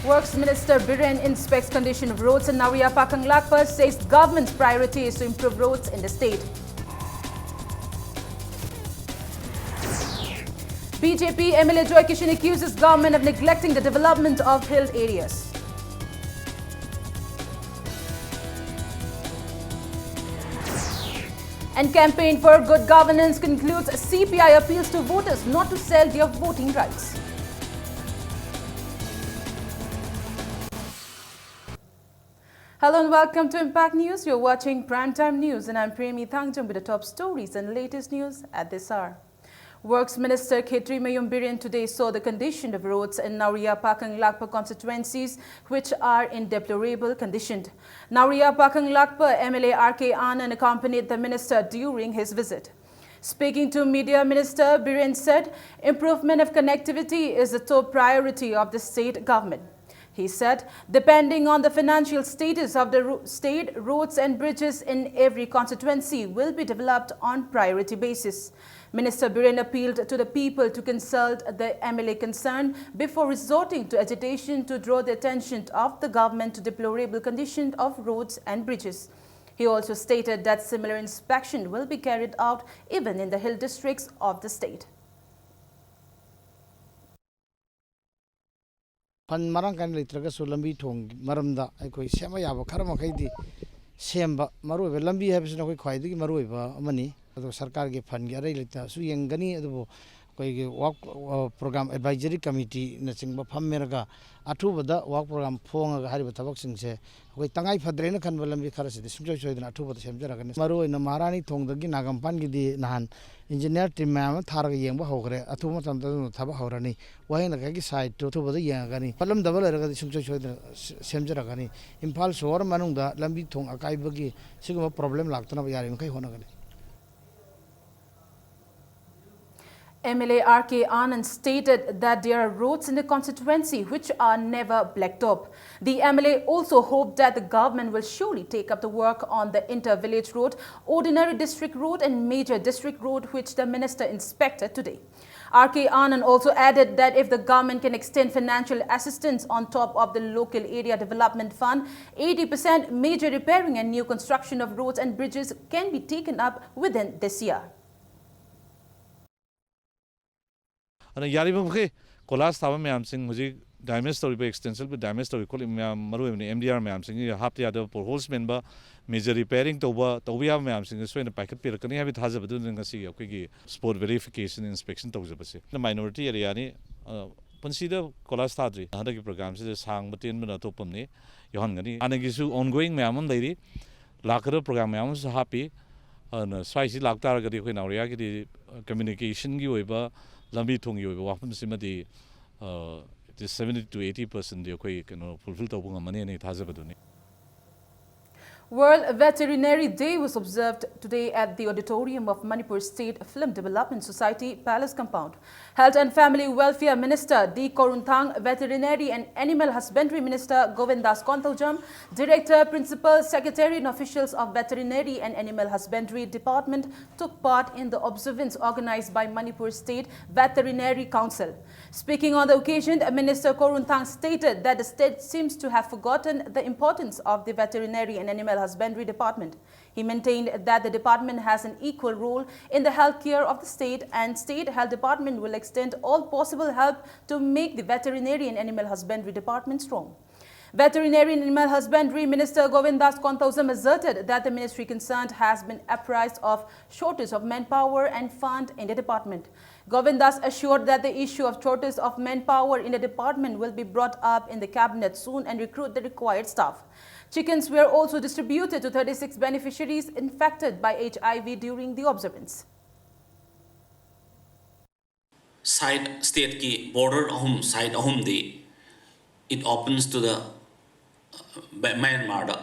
Works Minister Biren inspects condition of roads in Nauriya Pakang Lakpa, says government's priority is to improve roads in the state. BJP MLA Joy Kishan accuses government of neglecting the development of hill areas. And campaign for good governance concludes CPI appeals to voters not to sell their voting rights. Hello and welcome to Impact News. You're watching Primetime News and I'm Premi Thangjam with the top stories and latest news at this hour. Works Minister Khetri Mayum Biren today saw the condition of roads in Nauriya Pakang Lakpa constituencies which are in deplorable condition. Nauriya Pakang Lakpa MLA R.K. Anand accompanied the minister during his visit. Speaking to media, Minister Biren said improvement of connectivity is the top priority of the state government. He said, depending on the financial status of the state, roads and bridges in every constituency will be developed on priority basis. Minister Biren appealed to the people to consult the MLA concerned before resorting to agitation to draw the attention of the government to deplorable condition of roads and bridges. He also stated that similar inspection will be carried out even in the hill districts of the state. Pan marang kan litraga so lambi thong maramda aikoi sema yaba kharama khaidi semba maroi lambi habisna koi khwaidi maroi ba amani ado sarkar ge fund ge arai lita su yengani ado koi ge work program advisory committee na chingba phammeraga athubada work program phonga hariba thabak singse koi tangai phadrena khanba lambi kharasi de sumjoi soidna athubada semjara gani maroi na marani thongdagi nagampan gi di nahan engineer team ma tharaga yengba hogre athuma tamda thaba horani wahina ga gi side to thubada yengani palam double raga di sumjoi soidna semjara gani imphal shor manungda lambi thong akai bagi siguma problem laktana ba yari kai hona gani. MLA R.K. Anand stated that there are roads in the constituency which are never blacktop. The MLA also hoped that the government will surely take up the work on the inter-village road, ordinary district road and major district road which the minister inspected today. R.K. Anand also added that if the government can extend financial assistance on top of the local area development fund, 80% major repairing and new construction of roads and bridges can be taken up within this year. And Yaribum Colas Tower Mam Sing Muzik Diamond Story by extensive with Diamond Story Maru MDR Mam Sing half the other for holes member major repairing Tobia Mam Sing is when the packet Pirkani have it has a doing a sea sport verification inspection to the minority area consider Colas Tadri, other programs is hang but in Minatopumni, Johangani, and Gisu ongoing Mamon lady, Lakara program Mams happy and spicy Laktargadi when our reactive communication give lambi thong yo wafam simadi 70 to 80% de koi fulfill to bunga mani ne thazabaduni. World Veterinary Day was observed today at the auditorium of Manipur State Film Development Society Palace Compound. Health and Family Welfare Minister D. Korunthang, Veterinary and Animal Husbandry Minister Govindas Kontaljam, Director, Principal, Secretary and officials of Veterinary and Animal Husbandry Department took part in the observance organized by Manipur State Veterinary Council. Speaking on the occasion, Minister Korunthang stated that the state seems to have forgotten the importance of the Veterinary and Animal Husbandry Department. He maintained that the department has an equal role in the health care of the state and State Health Department will extend all possible help to make the Veterinary and Animal Husbandry Department strong. Veterinary and Animal Husbandry Minister Govindas Kontaljam asserted that the ministry concerned has been apprised of shortage of manpower and fund in the department. Govindas assured that the issue of shortage of manpower in the department will be brought up in the cabinet soon and recruit the required staff. Chickens were also distributed to 36 beneficiaries infected by HIV during the observance. Side state ki border ahum side ahum di it opens to the Myanmar da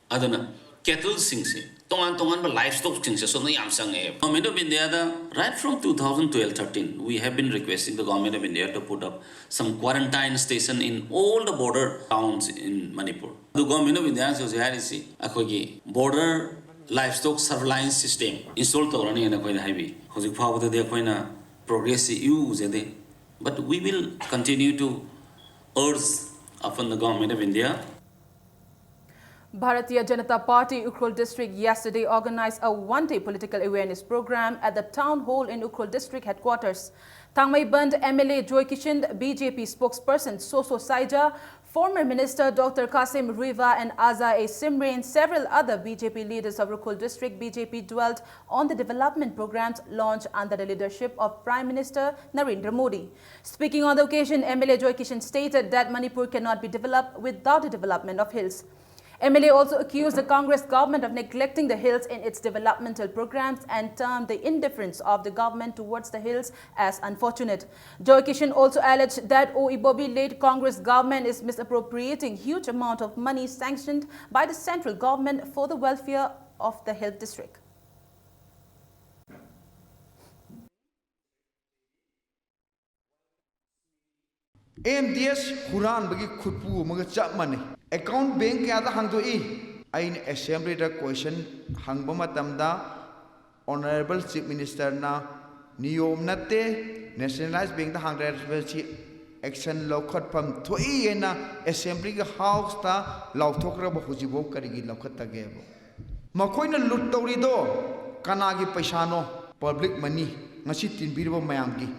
adana cattle singse tongan ba livestock singse so na yam sang e Government of India da right from 2012-13 we have been requesting the Government of India to put up some quarantine station in all the border towns in Manipur. The Government of India so harisi akogi border livestock surveillance system install tawrani na koi haibi hojik phawda de koi na progress use de but we will continue to urge from the Government of India. Bharatiya Janata Party Ukhrul district yesterday organized a one-day political awareness program at the town hall in Ukhrul district headquarters. Thangmai Band MLA Joy Kishan, BJP spokesperson Soso Saija, former Minister Dr. Qasim Riva and Aza A. Simre and several other BJP leaders of Ukhrul district BJP dwelt on the development programs launched under the leadership of Prime Minister Narendra Modi. Speaking on the occasion, MLA Joy Kishan stated that Manipur cannot be developed without the development of hills. MLA also accused the Congress government of neglecting the hills in its developmental programs and termed the indifference of the government towards the hills as unfortunate. Joy Kishan also alleged that Ibobi-led Congress government is misappropriating huge amount of money sanctioned by the central government for the welfare of the hill district. AMDS Huran bagi khutpu maga chap mane account bank kya da hangdo ain assembly da question hangba matamda honorable chief minister na niyom natte nationalized bank da hangda action lokhat pam thoi na assembly ga house ta lauthokra ba hujibo karigi lokhat ta ge makoina lut tawri do kanagi paisa no public money ngasi tinbirbo mayam gi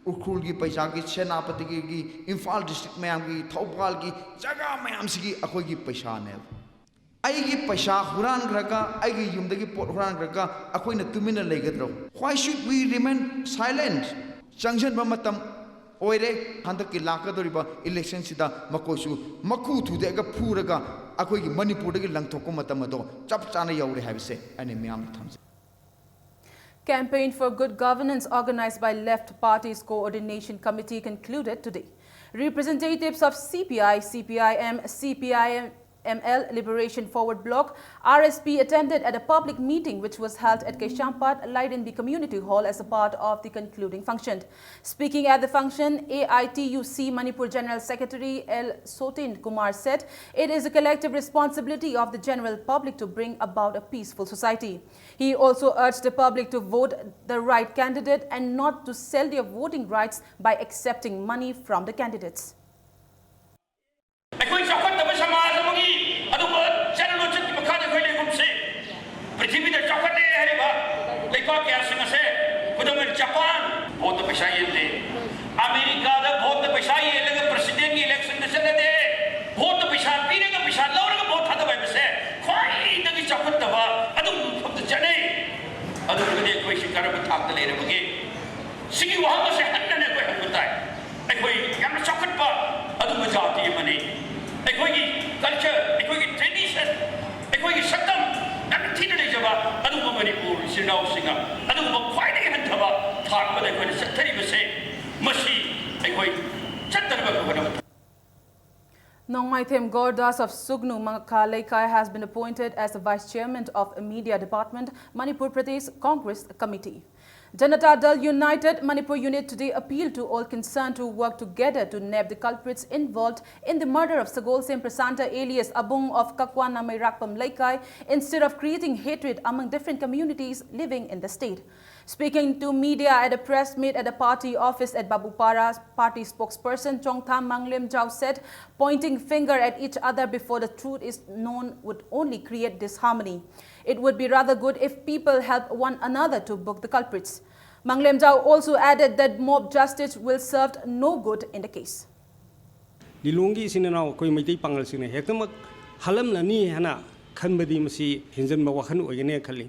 Ukhrul ki paisa ki Senapati ki Imphal district mayam ki Thoupal ki jaga mayam sigi akhoi ki paisa ne ai ki paisa huran graga ai ki yumda ki pot huran graga akhoi na tumina leigadro why should we remain silent sanction ba matam oire handak ki lakadoriba election sida makosu makhu thude ga phuraga akhoi ki Manipur ki langthok ko matam do chap chana yaure habise ani mayam tham. Campaign for Good Governance organized by Left Party's Coordination Committee concluded today. Representatives of CPI, CPIM, CPIML, Liberation Forward Bloc, RSP attended at a public meeting which was held at Keshampat, Laidenby Community Hall as a part of the concluding function. Speaking at the function, AITUC Manipur General Secretary L. Sotin Kumar said it is a collective responsibility of the general public to bring about a peaceful society. He also urged the public to vote the right candidate and not to sell their voting rights by accepting money from the candidates. Nongmaithem Gordas of Sugnu Mangkalaikai has been appointed as the Vice Chairman of Media Department, Manipur Pradesh Congress Committee. Janata Dal United Manipur Unit today appealed to all concerned to work together to nab the culprits involved in the murder of Sagol Sem Prasanta alias Abung of Kakwan Namai Rakpam Laikai instead of creating hatred among different communities living in the state. Speaking to media at a press meet at the party office at Babupara, party spokesperson Chongtham Manglem Jao said, pointing finger at each other before the truth is known would only create disharmony. It would be rather good if people help one another to book the culprits. Manglem Jao also added that mob justice will serve no good in the case. Lilungi sinanaw koy mitay pangal sine hektamak halam na ni hana khanbadi masi hinjan mawakhan oyene khali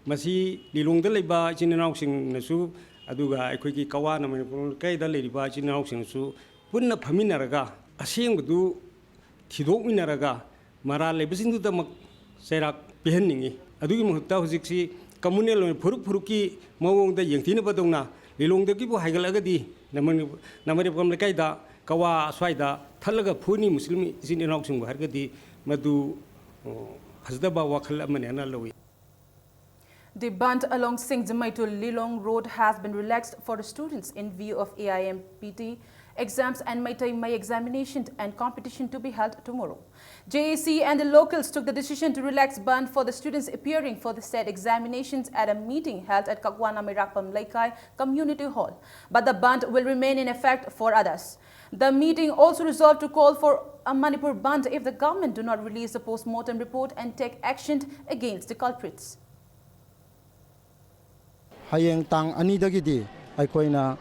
masi lilungda leba sinanaw sing nasu aduga akhoi ki kawa na manipur kai da leriba sinanaw sing su punna phaminaraga asengbu thidok minaraga mara lebisin du tamak serak pehenningi adugi muhutta hujiksi communal phuruk phuruki mawongda yengthina badongna lilungda ki bu haigalagadi namari pam kai da kawa swaida thalaga phuni muslim sininaw sing hargadi madu hasdaba wakhal amane na lawi. The band along Singh Jamai to Lilong Road has been relaxed for the students in view of AIMPT exams and May examination and competition to be held tomorrow. JAC and the locals took the decision to relax ban for the students appearing for the said examinations at a meeting held at Kakwana Mirakpam Laikai Community Hall, but the ban will remain in effect for others. The meeting also resolved to call for a Manipur ban if the government do not release the post-mortem report and take action against the culprits. Hayeng tang ani dagidi aikoina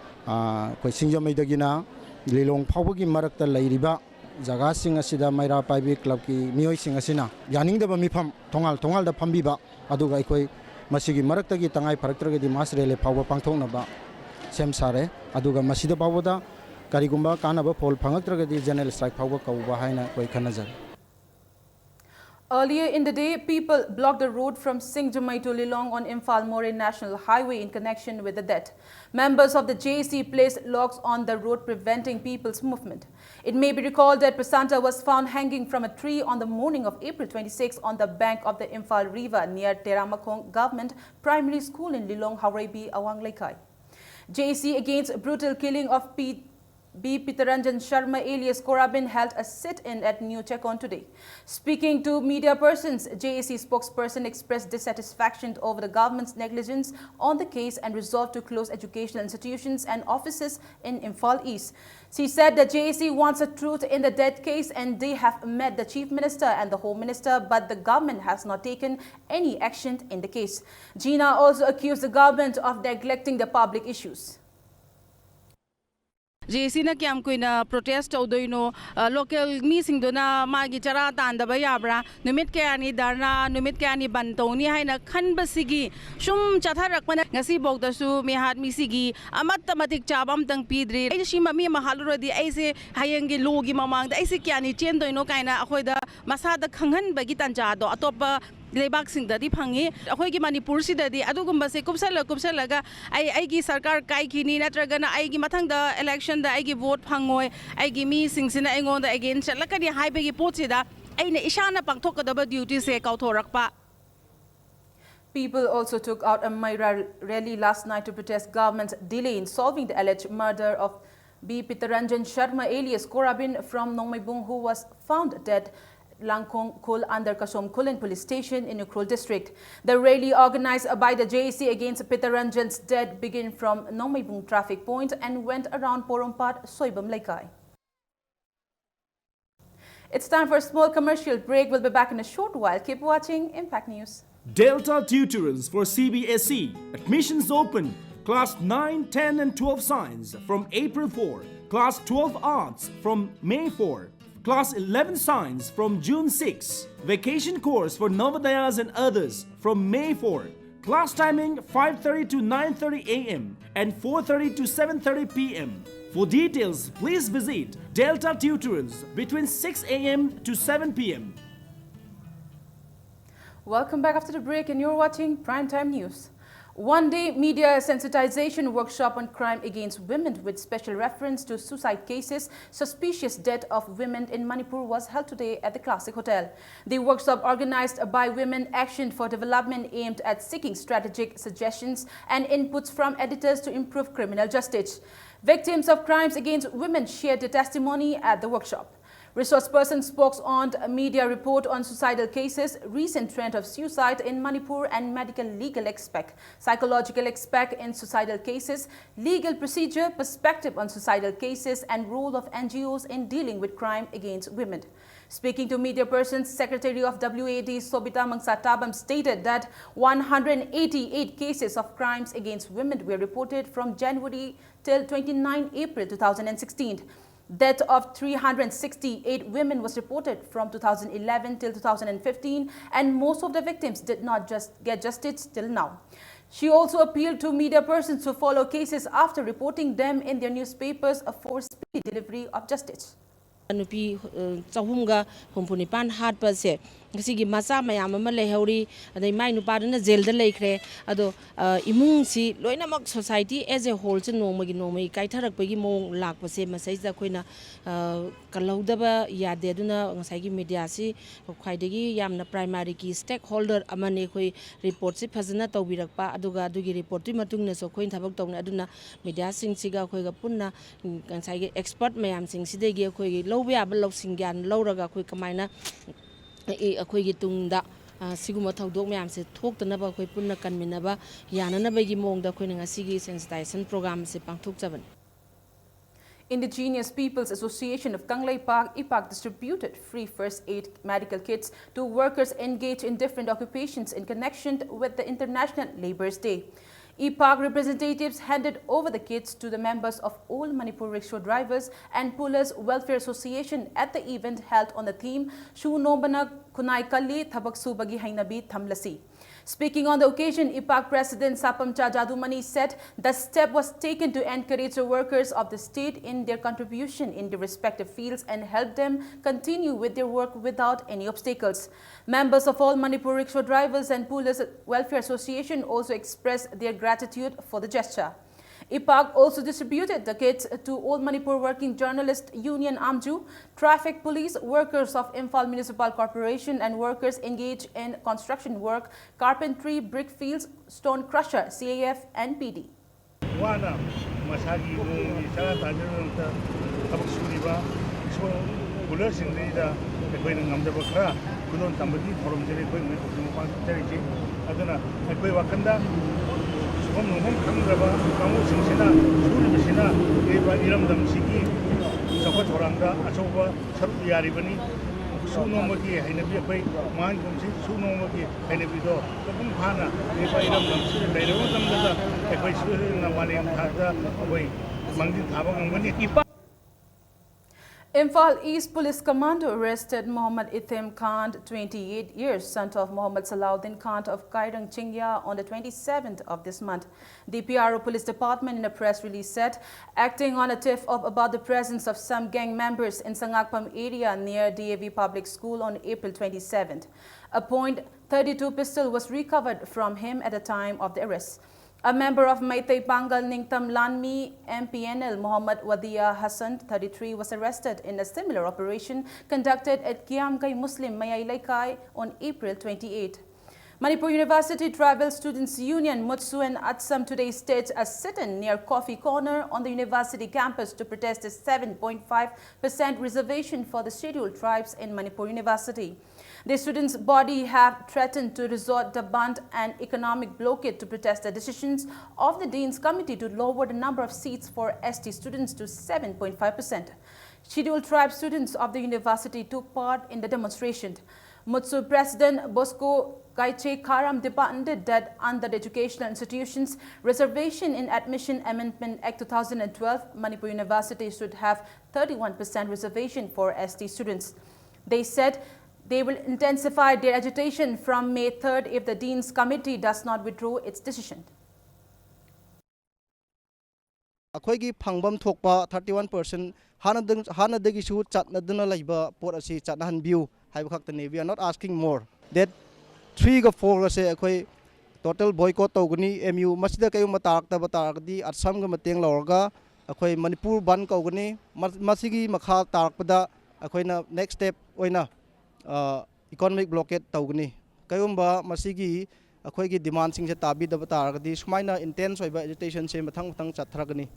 koi singjamaidagina lilong phawgi marakta lairiba jaga sing asida maira paibi club ki mioi sing asina yaning da mifam tongal da phambiba aduga aikoi masigi marakta gi tangai faraktragedi masrele phawba pangthokna ba sem sare aduga masida bawda karigumba kanaba pol phangaktragedi general strike phawba kauba haina koi khanajar. Earlier in the day, people blocked the road from Singjamai to Lilong on Imphal More National Highway in connection with the death. Members of the JAC placed locks on the road preventing people's movement. It may be recalled that Prasanta was found hanging from a tree on the morning of April 26 on the bank of the Imphal River near Teramakong Government Primary School in Lilong, Haureibi, Awang Laikai. JAC against brutal killing of B. Pitaranjan Sharma alias Korabin held a sit-in at New Chekon today. Speaking to media persons, JAC spokesperson expressed dissatisfaction over the government's negligence on the case and resolved to close educational institutions and offices in Imphal East. She said that JAC wants a truth in the death case and they have met the Chief Minister and the Home Minister, but the government has not taken any action in the case. Gina also accused the government of neglecting the public issues. JAC na kyam kuina protest tawdoino local meeting dona magi chara tandaba yabra numit kaya ni darna numit kaya ni bantoni haina khanbasigi shum chatharakpana ngasi bogdasu mehat misigi amatta matik chabam tang pidri ai shima mi mahaluradi aise hayengi logi mamang da aise kya ni chendoino kaina akhoida masada khanghan bagi tanjado atopa Lebak sing dadi phangi akhoi gi Manipur si dadi adugumba se kupsalaga ai sarkar kai khini natragana ai gi mathang da election da ai gi vote phangoi ai gi mi sing sina engon da again chalakani haibe gi pochi da ai ne ishana pangthokadaba duty se kauthorakpa. People also took out a Maira rally last night to protest government's delay in solving the alleged murder of B. Pitaranjan Sharma alias Korabin from Nongmaibung, who was found dead Langkong Kul under Kasom Kulin Police Station in Ukhrul district. The rally organized by the JAC against Pitaranjan's death began from Nongmaibung traffic point and went around Porompat, Soibam Laikai. It's time for a small commercial break. We'll be back in a short while. Keep watching Impact News. Delta Tutorals for CBSE. Admissions open. Class 9, 10 and 12 Science from April 4. Class 12 Arts from May 4. Class 11 Science from June 6. Vacation course for Navodayas and others from May 4. Class timing 5:30 to 9:30 a.m. and 4:30 to 7:30 p.m. For details, please visit Delta Tutorals between 6 a.m. to 7 p.m. Welcome back after the break and you're watching Primetime News. One-day media sensitization workshop on crime against women with special reference to suicide cases, suspicious death of women in Manipur was held today at the Classic Hotel. The workshop organized by Women Action for Development aimed at seeking strategic suggestions and inputs from editors to improve criminal justice. Victims of crimes against women shared their testimony at the workshop. Resource person spoke on a media report on suicidal cases, recent trend of suicide in Manipur and medical legal aspect, psychological aspect in suicidal cases, legal procedure, perspective on suicidal cases and role of NGOs in dealing with crime against women. Speaking to media persons, Secretary of WAD Sobita Mangsatabam stated that 188 cases of crimes against women were reported from January till 29 April 2016. Death of 368 women was reported from 2011 till 2015, and most of the victims did not get justice till now. She also appealed to media persons to follow cases after reporting them in their newspapers for speedy delivery of justice. Nupi chahumga humpunipan hat pase ꯉꯁꯤꯒꯤ ꯃꯆꯥ ꯃꯌꯥꯝ ꯑꯃ ꯂꯩꯍꯧꯔꯤ ꯑꯗꯩ ꯃꯥꯏ ꯅꯨꯄꯥꯗꯨꯅ ꯖꯦꯜꯗ ꯂꯩꯈ꯭ꯔꯦ ꯑꯗꯣ ꯏꯃꯨꯡꯁꯤ ꯂꯣꯏꯅꯃꯛ society as a ꯍꯣꯜꯁꯦ ꯅꯣꯡꯃꯒꯤ ꯀꯥꯏꯊꯔꯛꯄꯒꯤ ꯃꯑꯣꯡ ꯂꯥꯛꯄꯁꯦ ꯃꯁꯩꯁꯤꯗ ꯑꯩꯈꯣꯏꯅ ꯀꯜꯍꯧꯗꯕ ꯌꯥꯗꯦ ꯑꯗꯨꯅ ꯉꯁꯥꯏꯒꯤ ꯃꯤꯗꯤꯌꯥꯁꯤ ꯈ꯭ꯋꯥꯏꯗꯒꯤ ꯌꯥꯝꯅ ꯄ꯭ꯔꯥꯏꯃꯥꯔꯤꯒꯤ ꯁ꯭ꯇꯦꯛ ꯍꯣꯜꯗꯔ ꯑꯃꯅꯤ ꯑꯩꯈꯣꯏ ꯔꯤꯄꯣꯔꯠꯁꯤ ꯐꯖꯅ ꯇꯧꯕꯤꯔꯛꯄ ꯑꯗꯨꯒ ꯑꯗꯨꯒꯤ ꯔꯤꯄꯣꯔꯠꯇꯨꯒꯤ ꯃꯇꯨꯡꯗꯁꯨ ꯑꯩꯈꯣꯏꯅ ꯊꯕꯛ ꯇꯧꯅꯩ ꯑꯗꯨꯅ ꯃꯤꯗꯤꯌꯥꯁꯤꯡꯁꯤꯒ ꯑꯩꯈꯣꯏꯒ ꯄꯨꯟꯅ ꯉꯁꯥꯏꯒꯤ ꯑꯦꯛꯁꯄꯔꯠ ꯃꯌꯥꯝꯁꯤꯡꯁꯤꯗꯒꯤ ꯑꯩꯈꯣꯏꯒꯤ ꯂꯧꯕ ꯌꯥꯕ ꯂꯧꯁꯤꯡ ꯒ꯭ꯌꯥꯟ ꯂꯧꯔꯒ ꯑꯩꯈꯣꯏ ꯀꯃꯥꯏꯅ ꯑꯩꯈꯣꯏꯒꯤ ꯇꯨꯡꯗ ꯁꯤꯒꯨꯝꯕ ꯊꯧꯗꯣꯛ ꯃꯌꯥꯝꯁꯦ ꯊꯣꯛꯇꯅꯕ ꯑꯩꯈꯣꯏ ꯄꯨꯟꯅ ꯀꯟꯃꯤꯟꯅꯕ ꯌꯥꯅꯅꯕꯒꯤ ꯃꯑꯣꯡꯗ ꯑꯩꯈꯣꯏꯅ ꯉꯁꯤꯒꯤ sensitisation ꯄ꯭ꯔꯣꯒ꯭ꯔꯥꯝꯁꯦ ꯄꯥꯡꯊꯣꯛꯆꯕꯅꯤ. Indigenous Peoples Association of Kangleipak, IPAK, distributed free first aid medical kits to workers engaged in different occupations in connection with the International Labour's Day. IPAK representatives handed over the kits to the members of all Manipur Rickshaw Drivers and Pullers Welfare Association at the event held on the theme Shu Nombana Kunai Kalli Thabak Subagi Hainabi Thamlasi. Speaking on the occasion, IPAK President Sapamcha Jadumani said the step was taken to encourage the workers of the state in their contribution in their respective fields and help them continue with their work without any obstacles. Members of all Manipur Rickshaw Drivers and Pullers Welfare Association also expressed their gratitude for the gesture. IPAK also distributed the kits to all Manipur Working Journalist Union Amju, traffic police, workers of Imphal Municipal Corporation and workers engaged in construction work, carpentry, brick fields, stone crusher, CAF and PD. Imphal East Police Commando arrested Mohammad Ithim Khan, 28 years, son of Mohammad Salahuddin Khan of Kairang Chingya on the 27th of this month. The PRO Police Department in a press release said, acting on a tip about the presence of some gang members in Sangakpam area near DAV Public School on April 27th. A .32 pistol was recovered from him at the time of the arrest. A member of Meitei Pangal Ningtam Lanmi MPNL, Muhammad Wadia Hassan, 33, was arrested in a similar operation conducted at Kiamkai Muslim Mayai on April 28. Manipur University Tribal Students Union, Mutsu and Atsam today staged a sit-in near Coffee Corner on the university campus to protest a 7.5% reservation for the scheduled tribes in Manipur University. The students' body have threatened to resort to band and economic blockade to protest the decisions of the Dean's Committee to lower the number of seats for ST students to 7.5%. Scheduled tribe students of the university took part in the demonstration. Mutsu President Bosco Gaiche Karam demanded that under the Educational Institutions Reservation in Admission Amendment Act 2012, Manipur University should have 31% reservation for ST students. They said they will intensify their agitation from May 3rd if the Dean's Committee does not withdraw its decision. ꯑꯩꯈꯣꯏꯒꯤ ꯐꯪꯐꯝ ꯊꯣꯛꯄ 31% ꯍꯥꯟꯅꯗꯒꯤꯁꯨ ꯆꯠꯅꯗꯨꯅ ꯂꯩꯕ ꯄꯣꯠ ꯑꯁꯤ ꯆꯠꯅꯍꯟꯕꯤꯌꯨ ꯍꯥꯏꯕ ꯈꯛꯇꯅꯤ. We are not asking more. That 3 ꯒ 4 ꯒꯁꯦ ꯑꯩꯈꯣꯏ total boycott ꯇꯧꯒꯅꯤ. MU ꯃꯁꯤꯗ ꯀꯩꯒꯨꯝꯕ ꯇꯥꯔꯛꯇꯕ ꯇꯥꯔꯒꯗꯤ ꯑꯁꯥꯝꯒ ꯃꯇꯦꯡ ꯂꯧꯔꯒ ꯑꯩꯈꯣꯏ ꯃꯅꯤꯄꯨꯔ ꯕꯟ ꯀꯧꯒꯅꯤ. ꯃꯁꯤꯒꯤ ꯃꯈꯥ ꯇꯥꯔꯛꯄꯗ ꯑꯩꯈꯣꯏꯅ next step ꯑꯣꯏꯅ economic blockade tawgani kayumba masigi akhoi demand sing se tabidaba taragadi sumaina intense oiba agitation se mathang chathragani.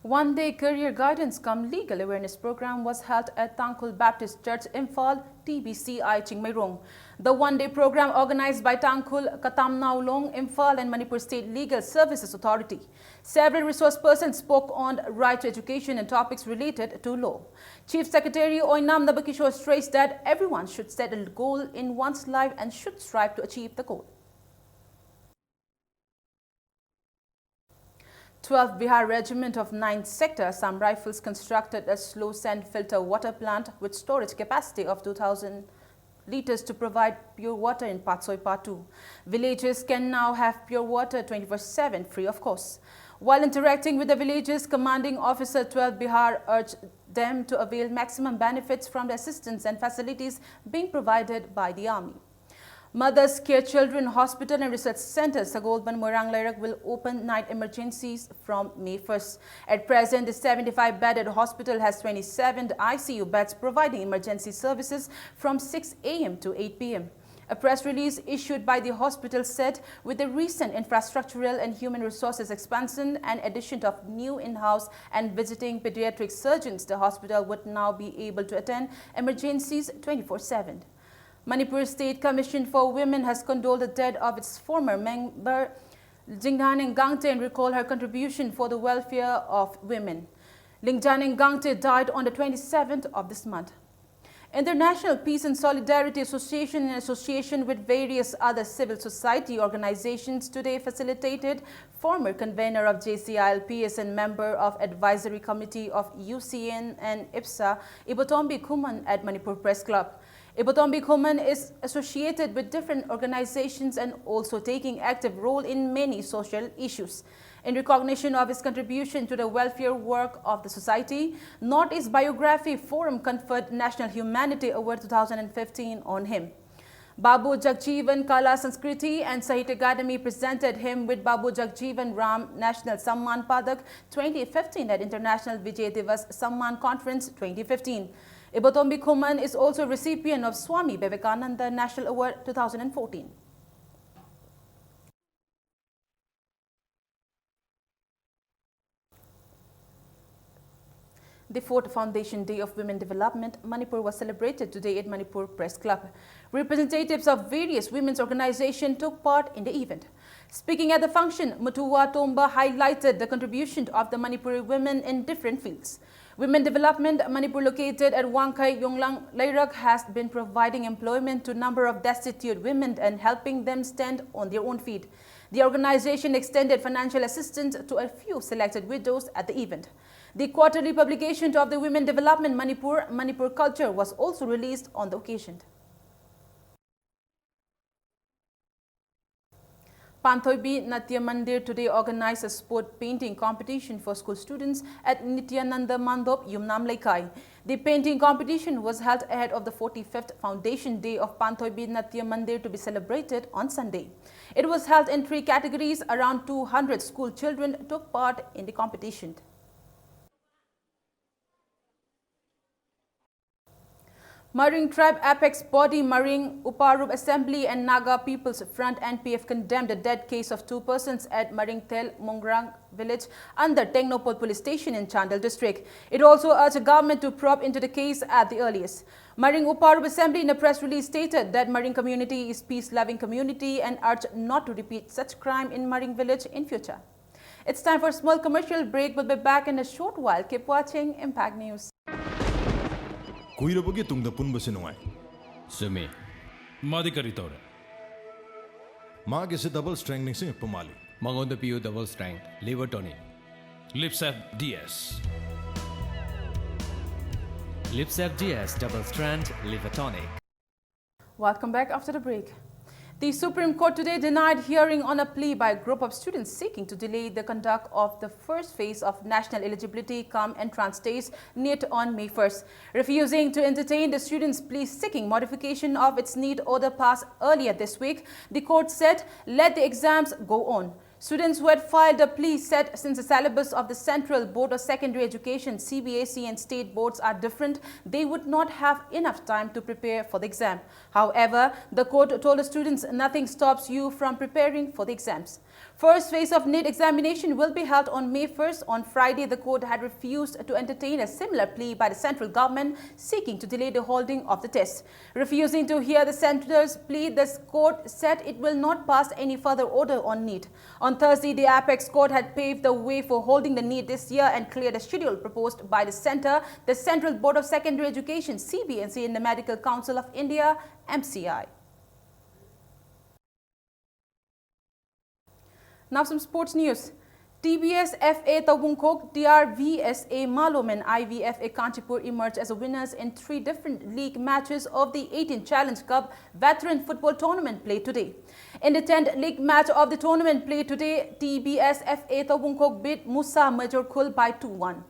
One-day career guidance cum legal awareness program was held at Tangkhul Baptist Church, Imphal, TBCI, Chingmairong. The one-day program organized by Tangkhul, Katamnaulong, Imphal and Manipur State Legal Services Authority. Several resource persons spoke on right to education and topics related to law. Chief Secretary Oinam Nabakishore stressed that everyone should set a goal in one's life and should strive to achieve the goal. 12th Bihar Regiment of 9th Sector, Assam Rifles constructed a slow sand filter water plant with storage capacity of 2,000 liters to provide pure water in Patsoi Patu. Villagers can now have pure water 24/7 free of cost. While interacting with the villagers, Commanding Officer 12th Bihar urged them to avail maximum benefits from the assistance and facilities being provided by the Army. Mothers Care Children Hospital and Research Center, Sagolban Morang Lairak, will open night emergencies from May 1st. At present, the 75-bedded hospital has 27 ICU beds providing emergency services from 6 a.m. to 8 p.m. A press release issued by the hospital said with the recent infrastructural and human resources expansion and addition of new in-house and visiting pediatric surgeons, the hospital would now be able to attend emergencies 24/7. Manipur State Commission for Women has condoled the death of its former member Lingjaning Gangte and recalled her contribution for the welfare of women. Lingjaning Gangte died on the 27th of this month. International Peace and Solidarity Association, in association with various other civil society organizations, today facilitated former convener of JCILPS and member of Advisory Committee of UCN and IPSA, Ibotombi Khuman, at Manipur Press Club. Ibotombi Khuman is associated with different organizations and also taking active role in many social issues. In recognition of his contribution to the welfare work of the society, Northeast Biography Forum conferred National Humanity Award 2015 on him. Babu Jagjeevan Kala Sanskriti and Sahitya Akademi presented him with Babu Jagjeevan Ram National Samman Padak 2015 at International Vijay Divas Samman Conference 2015. Ibotombi Khuman is also recipient of Swami Vivekananda National Award 2014. The 4th Foundation Day of Women Development, Manipur, was celebrated today at Manipur Press Club. Representatives of various women's organizations took part in the event. Speaking at the function, Mutuwa Tomba highlighted the contribution of the Manipuri women in different fields. Women Development Manipur, located at Wangkai Yonglang Lairak, has been providing employment to a number of destitute women and helping them stand on their own feet. The organization extended financial assistance to a few selected widows at the event. The quarterly publication of the Women Development Manipur, Manipur Culture, was also released on the occasion. Panthoibi Natya Mandir today organized a sport painting competition for school students at Nityananda Mandop, Yumnam Laikai. The painting competition was held ahead of the 45th Foundation Day of Panthoibi Natya Mandir to be celebrated on Sunday. It was held in 3 categories. Around 200 school children took part in the competition. Maring Tribe Apex Body, Maring Uparub Assembly and Naga People's Front NPF condemned the dead case of 2 persons at Maring Tel Mongrang village under Tengnopol Police Station in Chandel district. It also urged the government to probe into the case at the earliest. Maring Uparub Assembly in a press release stated that Maring community is peace-loving community and urged not to repeat such crime in Maring village in future. It's time for a small commercial break. We'll be back in a short while. Keep watching Impact News. Kuirabagi tungda punbasi nungai. Sumi. Madi kari tore. Maagi se double strengthening sing pumali. Mangonda piu double strength. Liver tonic. Lipsap DS. Lipsap DS double strand liver tonic. Welcome back after the break. The Supreme Court today denied hearing on a plea by a group of students seeking to delay the conduct of the first phase of national eligibility cum entrance tests NEET on May 1st. Refusing to entertain the students' plea seeking modification of its NEET order passed earlier this week, the court said, let the exams go on. Students who had filed a plea said since the syllabus of the Central Board of Secondary Education, CBSE, and state boards are different, they would not have enough time to prepare for the exam. However, the court told the students nothing stops you from preparing for the exams. First phase of NEET examination will be held on May 1st. On Friday, the court had refused to entertain a similar plea by the central government seeking to delay the holding of the test. Refusing to hear the center's plea, the court said it will not pass any further order on NEET. On Thursday, the Apex Court had paved the way for holding the NEET this year and cleared a schedule proposed by the Centre, the Central Board of Secondary Education, CBSE, and the Medical Council of India, MCI. Now some sports news. TBS FA Tabungkok, DRVSA Malom and IVFA Kanchipur emerged as winners in 3 different league matches of the 18th Challenge Cup Veteran Football Tournament played today. In the 10th league match of the tournament played today, TBS FA Tabungkok beat Musa Majorkul by 2-1.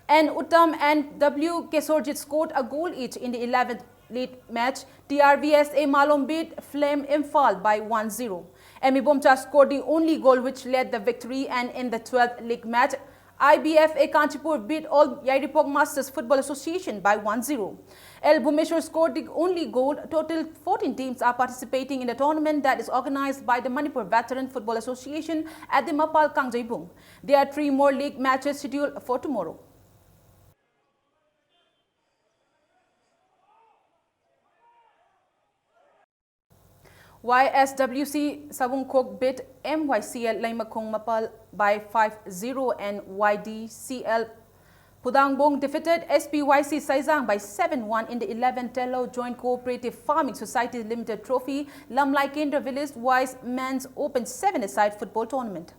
N. Uttam and W. Kesorjit scored a goal each in the 11th league match. TRVSA Malom beat Flame Imphal by 1-0. Emi Bomcha scored the only goal which led the victory, and in the 12th league match, IBFA Kanchipur beat All Yairipok Masters Football Association by 1-0. El Bhumeshwar scored the only goal. Total 14 teams are participating in the tournament that is organized by the Manipur Veteran Football Association at the Mapal Kangjaibung. There are 3 more league matches scheduled for tomorrow. YSWC Sabungkok beat MYCL Laimakong Mapal by 5-0, and YDCL Pudangbong defeated SPYC Saizang by 7-1 in the 11th Tello Joint Cooperative Farming Society Limited Trophy Lamlai Kendra Village Wise Men's Open 7-a-side football tournament.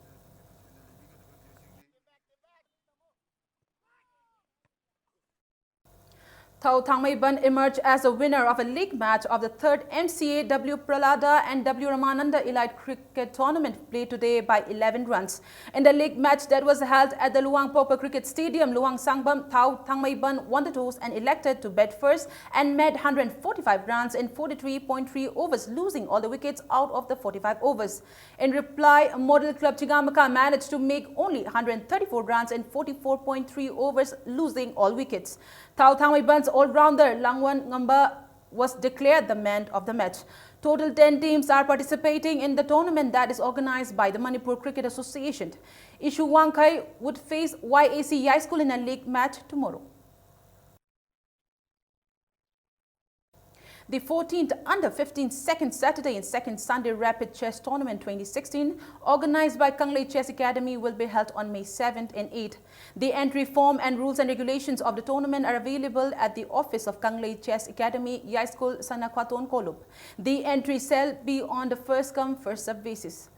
Thau Thangmaiban emerged as a winner of a league match of the 3rd MCA W Pralada and W Ramananda Elite Cricket Tournament played today by 11 runs. In the league match that was held at the Luang Popa Cricket Stadium, Luang Sangbam, Thau Thangmaiban won the toss and elected to bat first and made 145 runs in 43.3 overs, losing all the wickets out of the 45 overs. In reply, Model Club Chigamaka managed to make only 134 runs in 44.3 overs, losing all wickets. Thau Thangmaiban's all-rounder Langwan Ngamba was declared the man of the match. Total 10 teams are participating in the tournament that is organized by the Manipur Cricket Association. Ishu Wangkai would face YAC Yai School in a league match tomorrow. The 14th Under-15 Second Saturday and Second Sunday Rapid Chess Tournament 2016, organized by Kanglei Chess Academy, will be held on May 7th and 8th. The entry form and rules and regulations of the tournament are available at the office of Kanglei Chess Academy, Yai School, Sanakwaton, Kolup. The entry shall be on the first-come, first-served basis.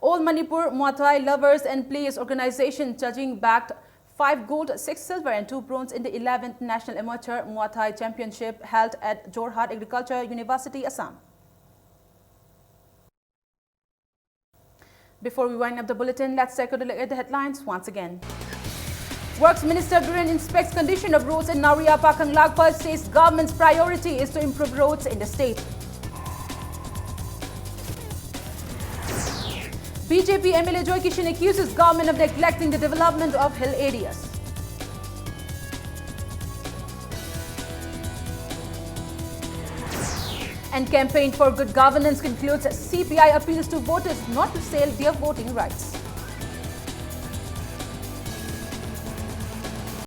All Manipur Muay Thai lovers and players organization judging backed 5 gold, 6 silver and 2 bronze in the 11th National Amateur Muay Thai Championship held at Jorhat Agriculture University, Assam. Before we wind up the bulletin, let's take a look at the headlines once again. Works Minister Biren inspects condition of roads in Nauria Pakang Lagpal, says government's priority is to improve roads in the state. BJP MLA Joy Kishan accuses government of neglecting the development of hill areas. And campaign for good governance concludes CPI appeals to voters not to sell their voting rights.